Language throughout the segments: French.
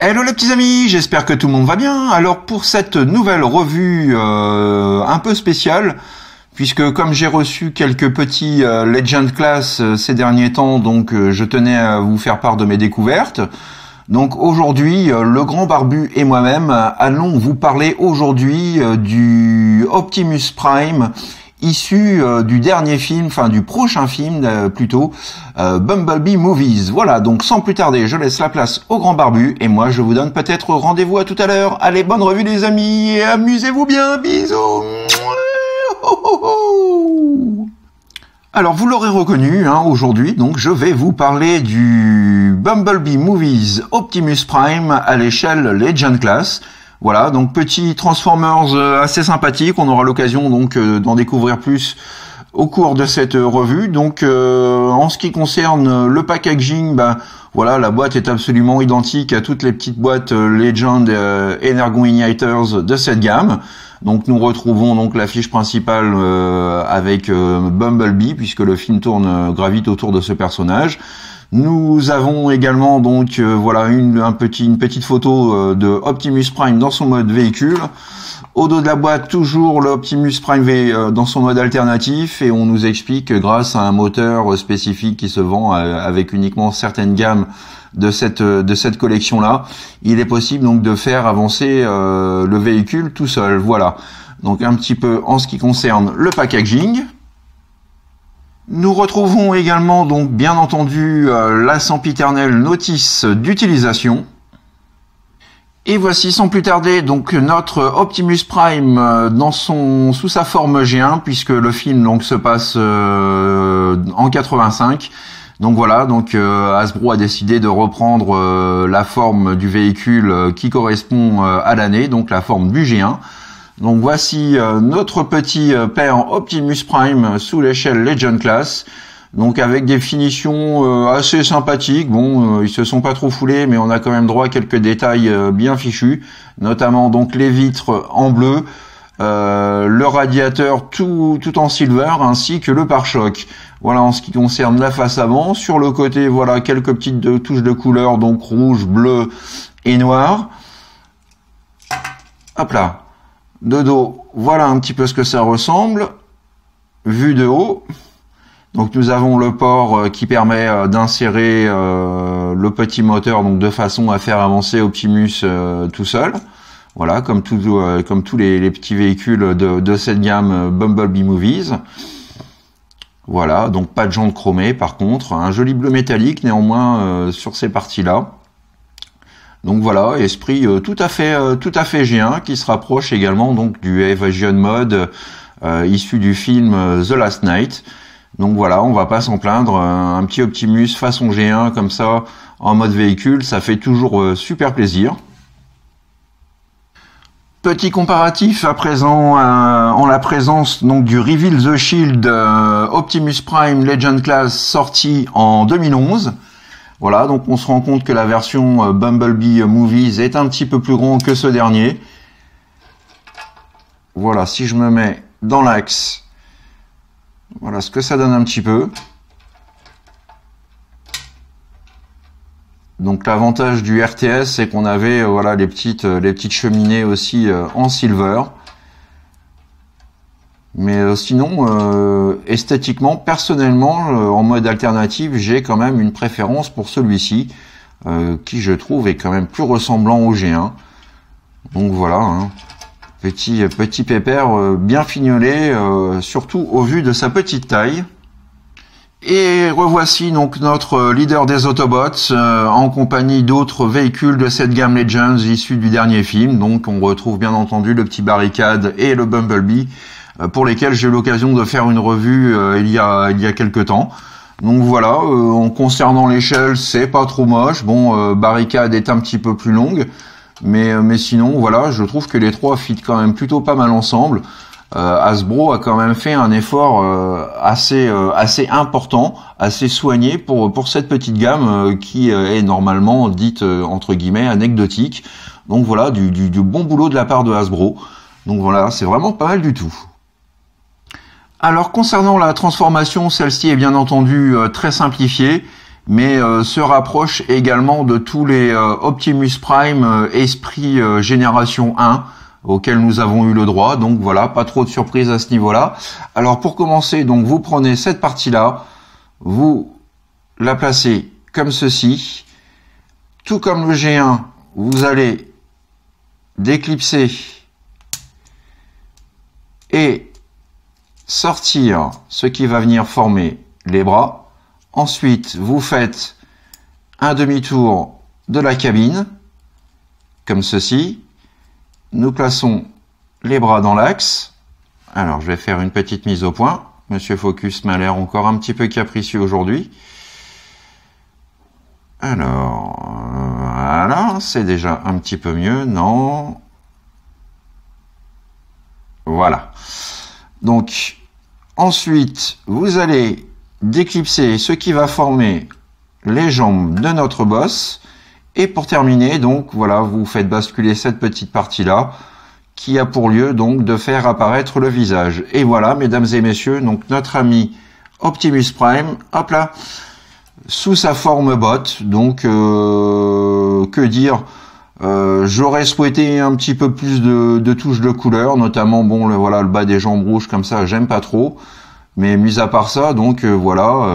Hello les petits amis, j'espère que tout le monde va bien. Alors pour cette nouvelle revue un peu spéciale, puisque comme j'ai reçu quelques petits Legend Class ces derniers temps, donc je tenais à vous faire part de mes découvertes. Donc aujourd'hui, le grand barbu et moi-même allons vous parler aujourd'hui du Optimus Prime, issu du dernier film, enfin du prochain film plutôt, Bumblebee Movies. Voilà, donc sans plus tarder, je laisse la place au grand barbu et moi je vous donne peut-être rendez-vous à tout à l'heure. Allez, bonne revue les amis et amusez-vous bien, bisous. Alors vous l'aurez reconnu, aujourd'hui, donc je vais vous parler du Bumblebee Movies Optimus Prime à l'échelle Legend Class. Voilà, donc petit Transformers assez sympathique, on aura l'occasion donc d'en découvrir plus au cours de cette revue. Donc en ce qui concerne le packaging, voilà, la boîte est absolument identique à toutes les petites boîtes Legend Energon Igniters de cette gamme. Donc nous retrouvons donc l'affiche principale avec Bumblebee, puisque le film gravite autour de ce personnage. Nous avons également donc voilà une petite photo de Optimus Prime dans son mode véhicule. Au dos de la boîte, toujours l'Optimus Prime dans son mode alternatif, et on nous explique que grâce à un moteur spécifique qui se vend avec uniquement certaines gammes de cette collection-là, il est possible donc de faire avancer le véhicule tout seul. Voilà. Donc un petit peu en ce qui concerne le packaging. Nous retrouvons également donc bien entendu la sempiternelle notice d'utilisation. Et voici sans plus tarder donc notre Optimus Prime sous sa forme G1, puisque le film donc se passe en 85. Donc voilà, donc Hasbro a décidé de reprendre la forme du véhicule qui correspond à l'année, donc la forme du G1. Donc voici notre petit père Optimus Prime sous l'échelle Legend Class, donc avec des finitions assez sympathiques. Bon, ils se sont pas trop foulés, mais on a quand même droit à quelques détails bien fichus, notamment donc les vitres en bleu, le radiateur tout en silver, ainsi que le pare-choc. Voilà en ce qui concerne la face avant. Sur le côté, voilà quelques petites touches de couleur, donc rouge, bleu et noir. Hop là. De dos, voilà un petit peu ce que ça ressemble, vu de haut. Donc nous avons le port qui permet d'insérer le petit moteur, donc de façon à faire avancer Optimus tout seul. Voilà, comme tous les petits véhicules de cette gamme Bumblebee Movies. Voilà, donc pas de jantes chromées par contre, un joli bleu métallique néanmoins sur ces parties-là. Donc voilà, esprit tout à fait G1 qui se rapproche également donc du Evasion Mode issu du film The Last Night. Donc voilà, on va pas s'en plaindre, un petit Optimus façon G1 comme ça en mode véhicule, ça fait toujours super plaisir. Petit comparatif à présent en la présence donc du Reveal the Shield Optimus Prime Legend Class sorti en 2011. Voilà, donc on se rend compte que la version Bumblebee Movies est un petit peu plus grande que ce dernier. Voilà, si je me mets dans l'axe, voilà ce que ça donne un petit peu. Donc l'avantage du RTS, c'est qu'on avait voilà les petites cheminées aussi en silver. Mais sinon, esthétiquement, personnellement, en mode alternatif, j'ai quand même une préférence pour celui-ci, qui je trouve est quand même plus ressemblant au G1. Donc voilà, petit pépère bien fignolé, surtout au vu de sa petite taille. Et revoici donc notre leader des Autobots en compagnie d'autres véhicules de cette gamme Legends issus du dernier film. Donc on retrouve bien entendu le petit Barricade et le Bumblebee, pour lesquels j'ai eu l'occasion de faire une revue il y a quelques temps. Donc voilà, en concernant l'échelle, c'est pas trop moche. Bon, Barricade est un petit peu plus longue, mais sinon, voilà, je trouve que les trois fit quand même plutôt pas mal ensemble. Hasbro a quand même fait un effort assez important, assez soigné pour cette petite gamme qui est normalement dite entre guillemets anecdotique. Donc voilà, du bon boulot de la part de Hasbro. Donc voilà, c'est vraiment pas mal du tout. Alors concernant la transformation, celle-ci est bien entendu très simplifiée. mais se rapproche également de tous les Optimus Prime Esprit Génération 1 auxquels nous avons eu le droit. Donc voilà, pas trop de surprises à ce niveau-là. Alors pour commencer, donc vous prenez cette partie-là, vous la placez comme ceci. Tout comme le G1, vous allez déclipser et sortir ce qui va venir former les bras. Ensuite, vous faites un demi-tour de la cabine, comme ceci. Nous plaçons les bras dans l'axe. Alors, je vais faire une petite mise au point. Monsieur Focus m'a l'air encore un petit peu capricieux aujourd'hui. Alors, voilà, c'est déjà un petit peu mieux, non? Voilà. Donc, ensuite, vous allez déclipser ce qui va former les jambes de notre boss. Et pour terminer, donc, voilà, vous faites basculer cette petite partie-là, qui a pour lieu, donc, de faire apparaître le visage. Et voilà, mesdames et messieurs, donc, notre ami Optimus Prime, hop là, sous sa forme botte. Donc que dire, j'aurais souhaité un petit peu plus de touches de couleur, notamment bon voilà le bas des jambes rouges comme ça, j'aime pas trop, mais mis à part ça, donc voilà,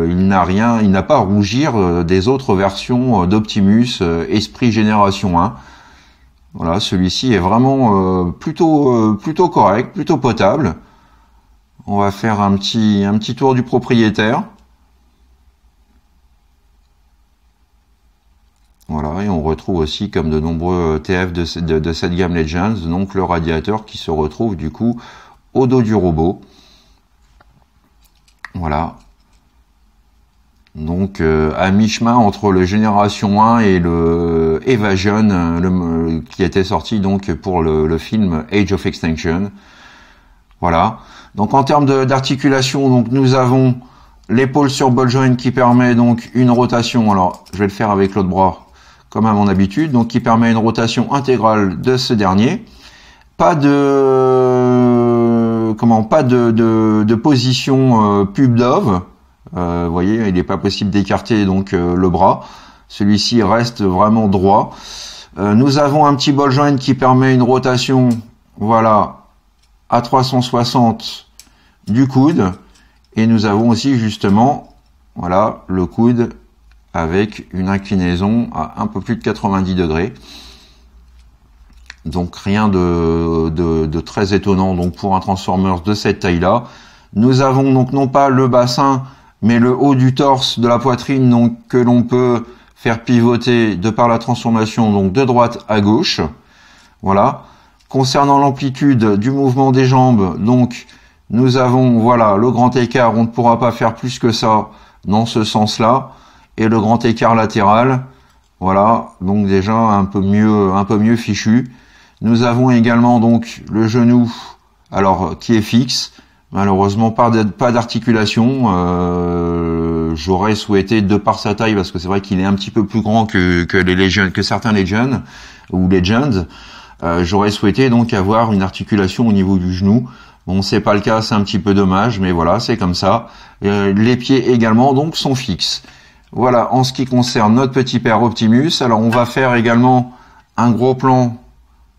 il n'a pas à rougir des autres versions d'Optimus Esprit Génération 1. Voilà, celui-ci est vraiment plutôt correct, plutôt potable. On va faire un petit tour du propriétaire. Voilà, et on retrouve aussi, comme de nombreux TF de cette gamme Legends, donc le radiateur qui se retrouve du coup au dos du robot. Voilà. Donc à mi-chemin entre le Génération 1 et le Evasion, qui était sorti donc pour le film Age of Extinction. Voilà. Donc en termes d'articulation, donc nous avons l'épaule sur ball joint qui permet donc une rotation. Alors je vais le faire avec l'autre bras, comme à mon habitude, donc qui permet une rotation intégrale de ce dernier. Pas de position pub dove. Vous voyez, il n'est pas possible d'écarter donc le bras. Celui-ci reste vraiment droit. Nous avons un petit ball joint qui permet une rotation, voilà, à 360 du coude. Et nous avons aussi justement, voilà, le coude avec une inclinaison à un peu plus de 90 degrés. Donc rien de très étonnant donc pour un Transformers de cette taille-là. Nous avons donc non pas le bassin, mais le haut du torse, de la poitrine, donc que l'on peut faire pivoter de par la transformation donc de droite à gauche. Voilà. Concernant l'amplitude du mouvement des jambes, donc nous avons voilà le grand écart, on ne pourra pas faire plus que ça dans ce sens-là. Et le grand écart latéral, voilà, donc déjà un peu mieux fichu. Nous avons également donc le genou, alors qui est fixe, malheureusement pas d'articulation. J'aurais souhaité, de par sa taille, parce que c'est vrai qu'il est un petit peu plus grand que certains Legends ou Legends, j'aurais souhaité donc avoir une articulation au niveau du genou. Bon, c'est pas le cas, c'est un petit peu dommage, mais voilà, c'est comme ça. Les pieds également donc sont fixes. Voilà, en ce qui concerne notre petit père Optimus. Alors, on va faire également un gros plan,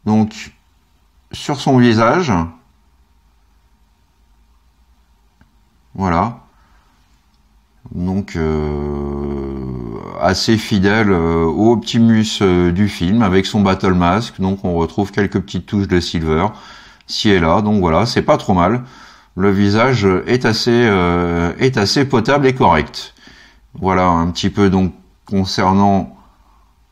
donc, sur son visage. Voilà. Donc, assez fidèle au Optimus du film, avec son Battle Mask. Donc, on retrouve quelques petites touches de silver, ci et là. Donc, voilà, c'est pas trop mal. Le visage est assez potable et correct. Voilà un petit peu donc concernant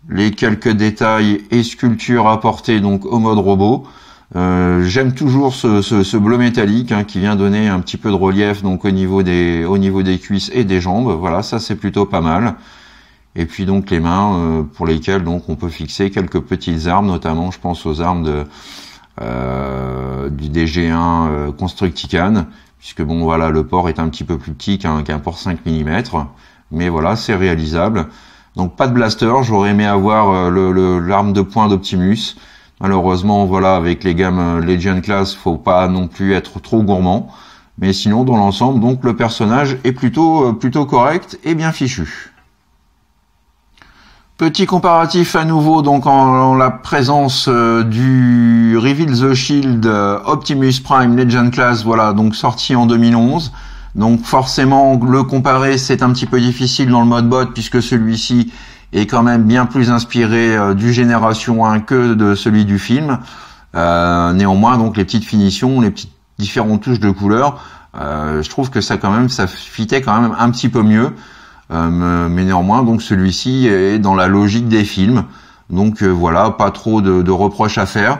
les quelques détails et sculptures apportées donc au mode robot. J'aime toujours ce bleu métallique qui vient donner un petit peu de relief donc au niveau des cuisses et des jambes. Voilà, ça c'est plutôt pas mal. Et puis donc les mains pour lesquelles donc on peut fixer quelques petites armes, notamment je pense aux armes du DG1 Constructican, puisque bon voilà le port est un petit peu plus petit qu'un port 5 mm. Mais voilà, c'est réalisable. Donc pas de blaster, j'aurais aimé avoir l'arme de poing d'Optimus. Malheureusement, voilà, avec les gammes Legion Class, faut pas non plus être trop gourmand. Mais sinon, dans l'ensemble, donc le personnage est plutôt correct et bien fichu. Petit comparatif à nouveau, donc en la présence du Reveal the Shield Optimus Prime Legend Class, voilà, donc sorti en 2011. Donc forcément, le comparer, c'est un petit peu difficile dans le mode bot, puisque celui-ci est quand même bien plus inspiré du Génération 1 que de celui du film. Néanmoins, donc les petites finitions, les petites différentes touches de couleurs, je trouve que ça fitait quand même un petit peu mieux. Mais néanmoins, donc celui-ci est dans la logique des films. Donc voilà, pas trop de reproches à faire.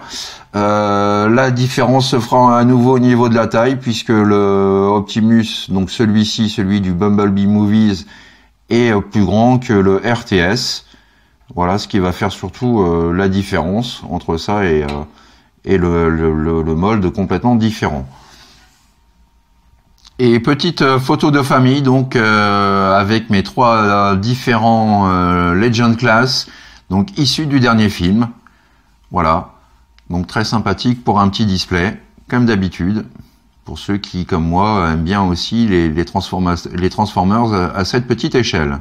La différence se fera à nouveau au niveau de la taille, puisque le Optimus, donc celui-ci, celui du Bumblebee Movies, est plus grand que le RTS. Voilà, ce qui va faire surtout la différence entre ça et le mold complètement différent. Et petite photo de famille, donc avec mes trois différents Legend Class, donc issus du dernier film. Voilà, donc très sympathique pour un petit display, comme d'habitude, pour ceux qui, comme moi, aiment bien aussi les Transformers à cette petite échelle.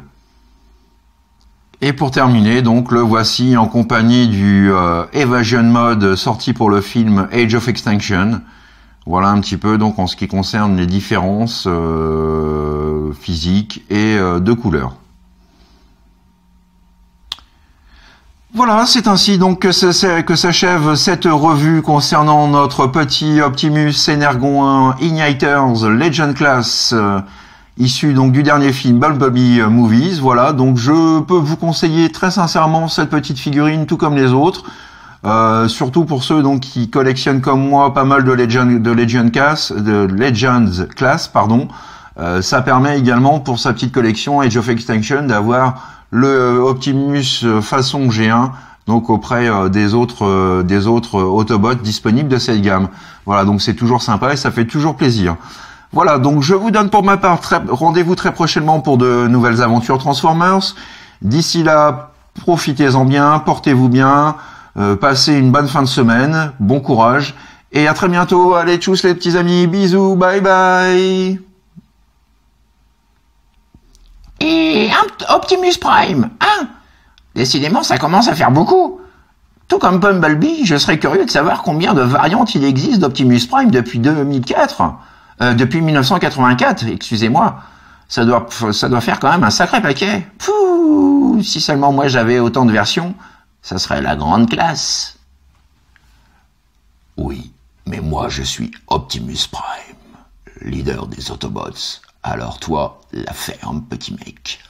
Et pour terminer, donc le voici en compagnie du Evasion Mode sorti pour le film Age of Extinction. Voilà un petit peu donc en ce qui concerne les différences physiques et de couleurs. Voilà, c'est ainsi donc que s'achève cette revue concernant notre petit Optimus Energon 1 Igniters Legend Class issu donc du dernier film Bumblebee Movies. Voilà, donc je peux vous conseiller très sincèrement cette petite figurine tout comme les autres. Surtout pour ceux donc qui collectionnent comme moi pas mal de Legends Class, pardon. Ça permet également pour sa petite collection Age of Extinction d'avoir le Optimus façon G1 donc auprès des autres Autobots disponibles de cette gamme. Voilà, donc c'est toujours sympa et ça fait toujours plaisir. Voilà, donc je vous donne pour ma part rendez-vous très prochainement pour de nouvelles aventures Transformers. D'ici là, profitez-en bien, portez-vous bien. Passez une bonne fin de semaine, bon courage, et à très bientôt. Allez, tchuss les petits amis, bisous, bye bye. Et Optimus Prime, hein? Décidément, ça commence à faire beaucoup. Tout comme Bumblebee, je serais curieux de savoir combien de variantes il existe d'Optimus Prime depuis 1984, excusez-moi. Ça doit faire quand même un sacré paquet. Pouh, si seulement moi j'avais autant de versions. Ça serait la grande classe. Oui, mais moi je suis Optimus Prime, leader des Autobots. Alors toi, la ferme, petit mec.